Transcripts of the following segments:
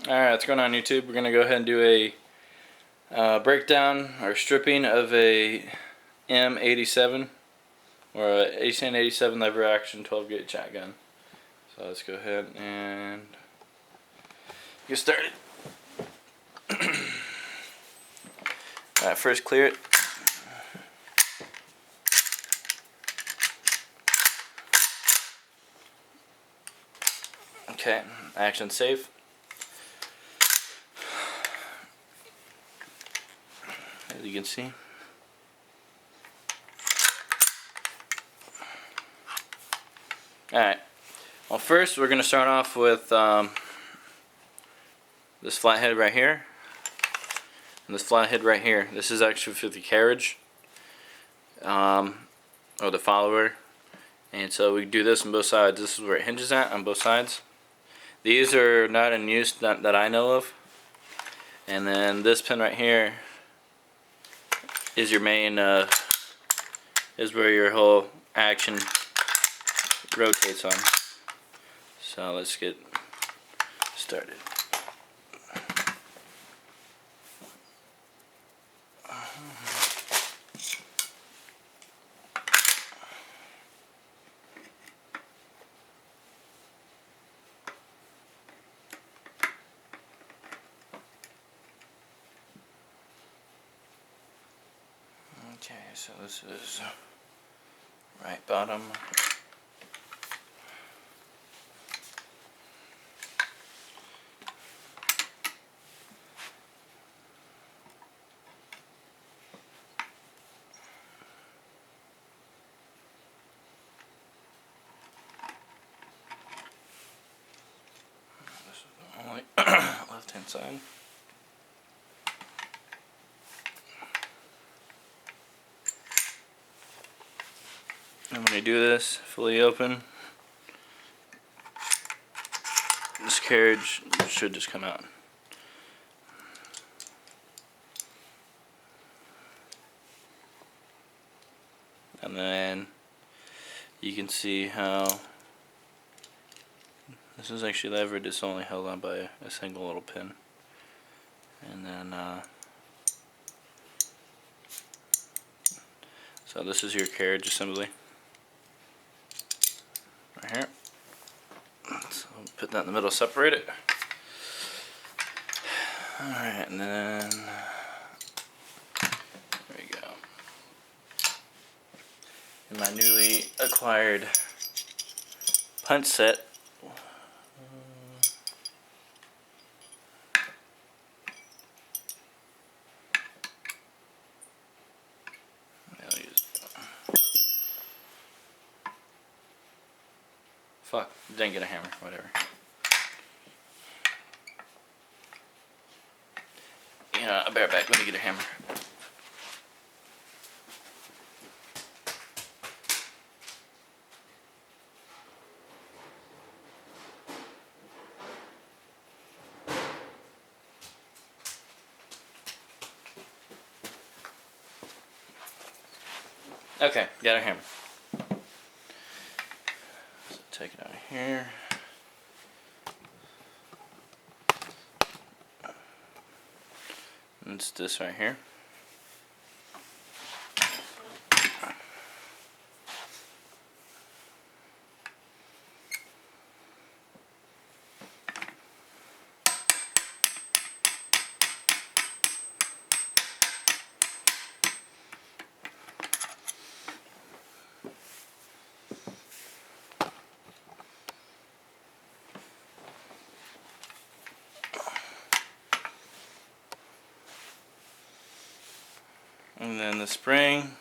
Alright, what's going on YouTube? We're going to go ahead and do a breakdown or stripping of a M87 or a ACN87 lever action 12 gauge shotgun. So let's go ahead and get started. Alright, first clear it. Okay, action safe. As you can see. Alright, well first we're going to start off with this flathead right here and this flathead right here. This is actually for the carriage or the follower, and so we do this on both sides. This is where it hinges at on both sides. These are not in use that I know of. And then this pin right here is your main, is where your whole action rotates on. So let's get started. Okay, so this is right bottom. This is the only left hand side. And when you do this fully open, this carriage should just come out. And then you can see how this is actually levered. It's only held on by a single little pin. And then so this is your carriage assembly right here. So put that in the middle, separate it. Alright, and then there we go. In my newly acquired punch set, fuck, didn't get a hammer, whatever. Yeah, I'll bear it back when you get a hammer. Okay, got a hammer. So take it out of here. And it's this right here. And then the spring.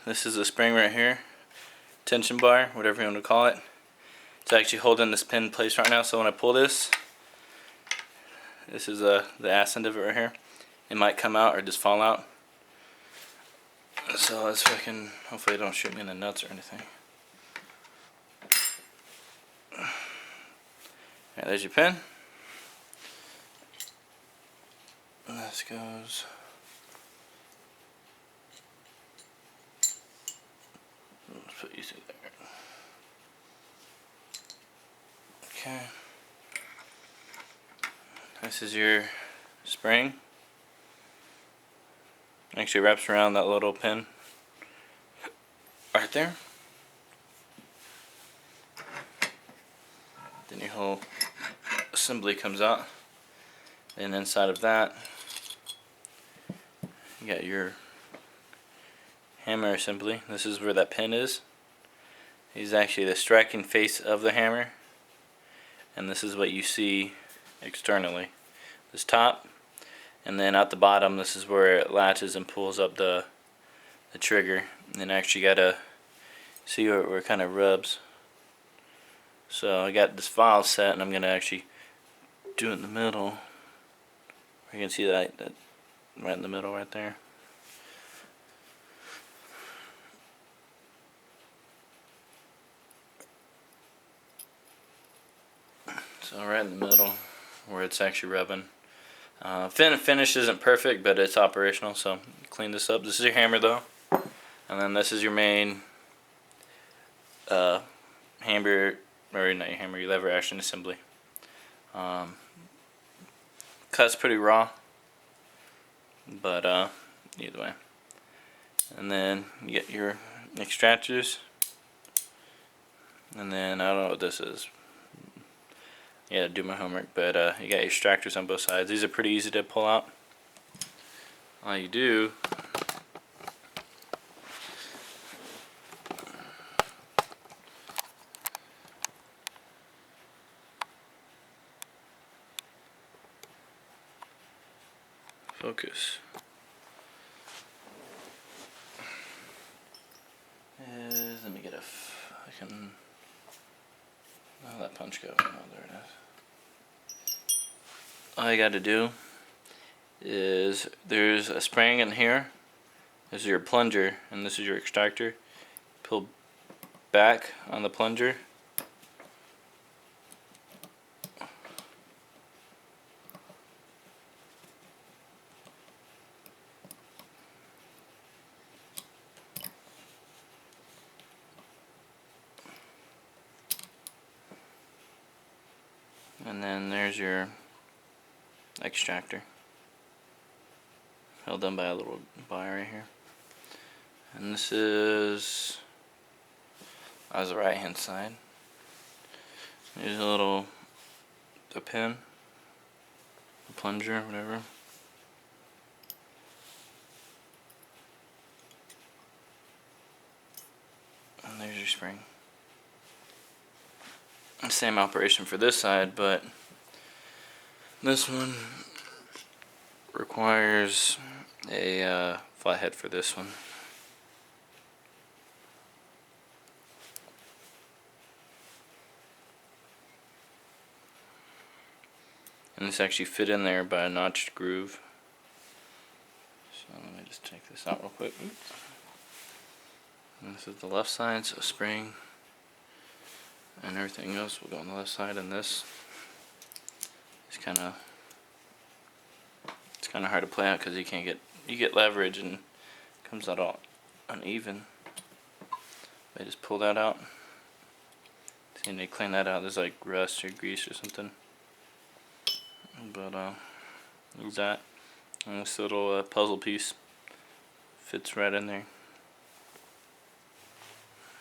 This is a spring right here. Tension bar, whatever you want to call it. It's actually holding this pin in place right now, so when I pull this, this is the ass end of it right here. It might come out or just fall out. So let's fucking, hopefully it don't shoot me in the nuts or anything. Alright, there's your pin. And this goes Let's put you through there. Okay. This is your spring. Actually wraps around that little pin right there. Then your whole assembly comes out. And inside of that, you got your hammer assembly. This is where that pin is. This is actually the striking face of the hammer. And this is what you see externally. This top, and then at the bottom, this is where it latches and pulls up the trigger. And then actually gotta see where it kind of rubs. So I got this file set, and I'm gonna actually do it in the middle. You can see that right in the middle right there. So right in the middle where it's actually rubbing. Finish isn't perfect, but it's operational, so clean this up. This is your hammer though. And then this is your main hammer, or not your hammer, your lever action assembly. Cuts pretty raw, but either way. And then you get your extractors, and then I don't know what this is. Yeah, do my homework, but you got your extractors on both sides. These are pretty easy to pull out. All you do focus is, let me get I can, oh, that punch go, oh, there it is. All you got to do is, there's a spring in here, this is your plunger, and this is your extractor. Pull back on the plunger, and then there's your extractor, held down by a little bar right here. And this is on the right hand side. There's a pin, a plunger, whatever. And there's your spring. Same operation for this side, but this one requires a flathead for this one. And this actually fit in there by a notched groove. So let me just take this out real quick. Oops. And this is the left side, so spring and everything else will go on the left side, and this is it's kind of hard to play out because you get leverage and it comes out all uneven. I just pull that out. See, and they clean that out. There's like rust or grease or something. But there's that. And this little puzzle piece fits right in there.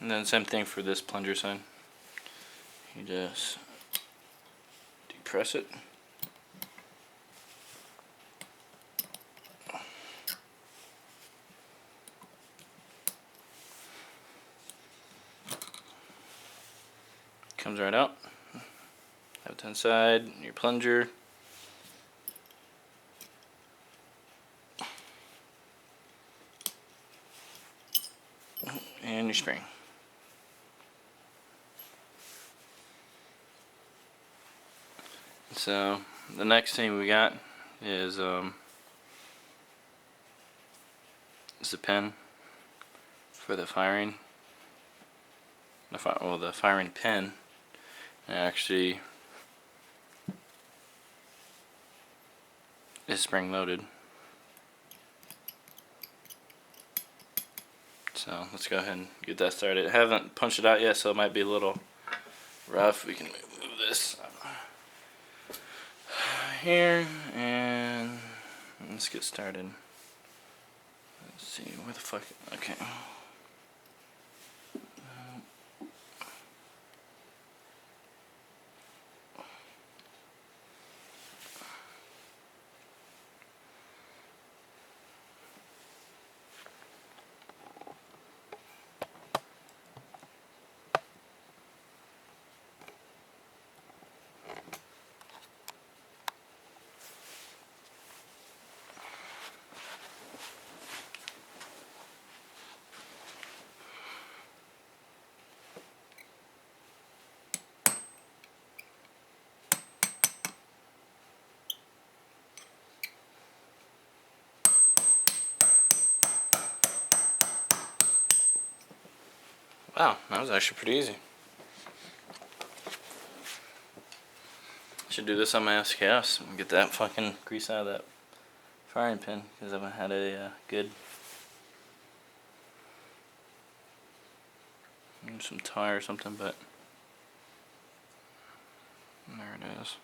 And then same thing for this plunger side. You just depress it. Comes right out. Left hand side, your plunger. And your spring. So the next thing we got is the pin for the firing. The firing pin actually is spring loaded. So let's go ahead and get that started. I haven't punched it out yet, so it might be a little rough. We can move this here, and let's get started. Let's see, where the fuck, okay. Wow, that was actually pretty easy. Should do this on my SKS and get that fucking grease out of that firing pin, because I haven't had a good some tie or something, but there it is.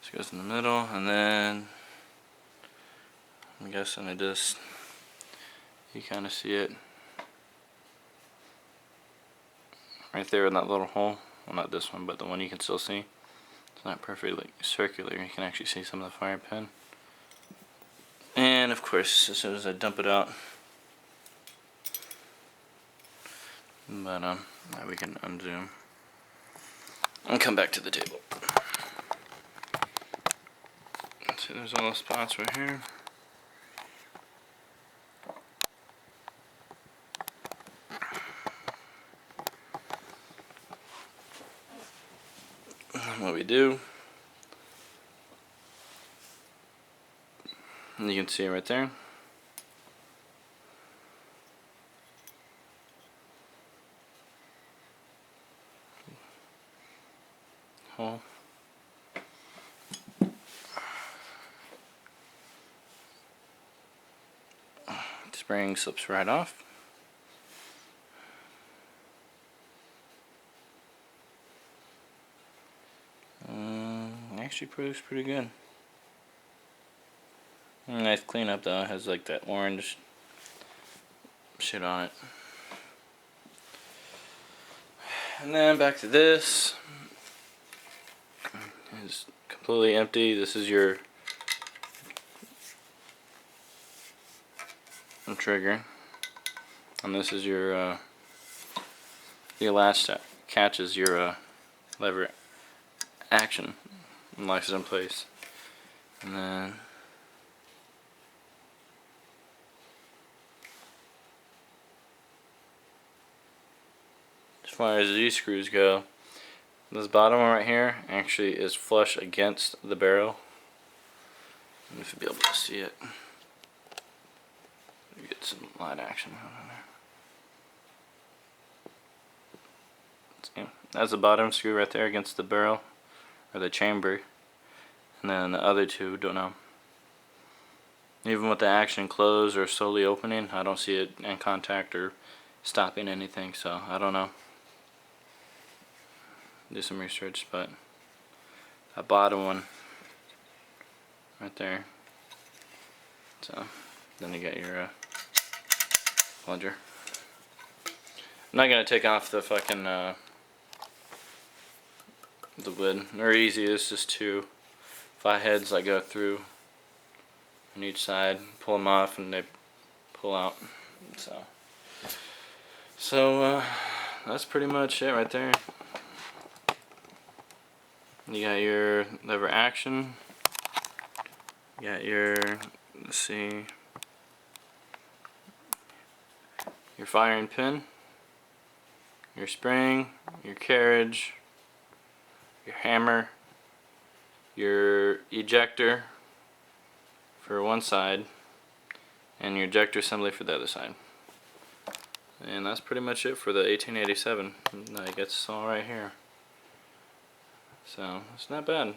This goes in the middle, and then I'm guessing it just, you kind of see it right there in that little hole. Well, not this one, but the one you can still see. It's not perfectly circular. You can actually see some of the firing pin. And of course, as soon as I dump it out, but now we can unzoom and come back to the table. See, there's all the spots right here. And what we do, and you can see it right there. Hole. Spring slips right off. Actually looks pretty good. Nice cleanup though. It has like that orange shit on it. And then back to this. It's completely empty. This is your trigger, and this is your the latch that catches your lever action and locks it in place. And then as far as these screws go, this bottom one right here actually is flush against the barrel. If you'll be able to see it, you get some light action on there. See, that's the bottom screw right there against the barrel or the chamber, and then the other two, don't know. Even with the action closed or slowly opening, I don't see it in contact or stopping anything, so I don't know. Do some research, but that bottom one right there. So then you got your plunger. I'm not gonna take off the fucking the lid. They're easy. It's just 2 flat heads that go through on each side. Pull them off and they pull out. So that's pretty much it right there. You got your lever action. You got your, let's see, your firing pin, your spring, your carriage, your hammer, your ejector for one side, and your ejector assembly for the other side. And that's pretty much it for the 1887. I guess it's all right here. So it's not bad.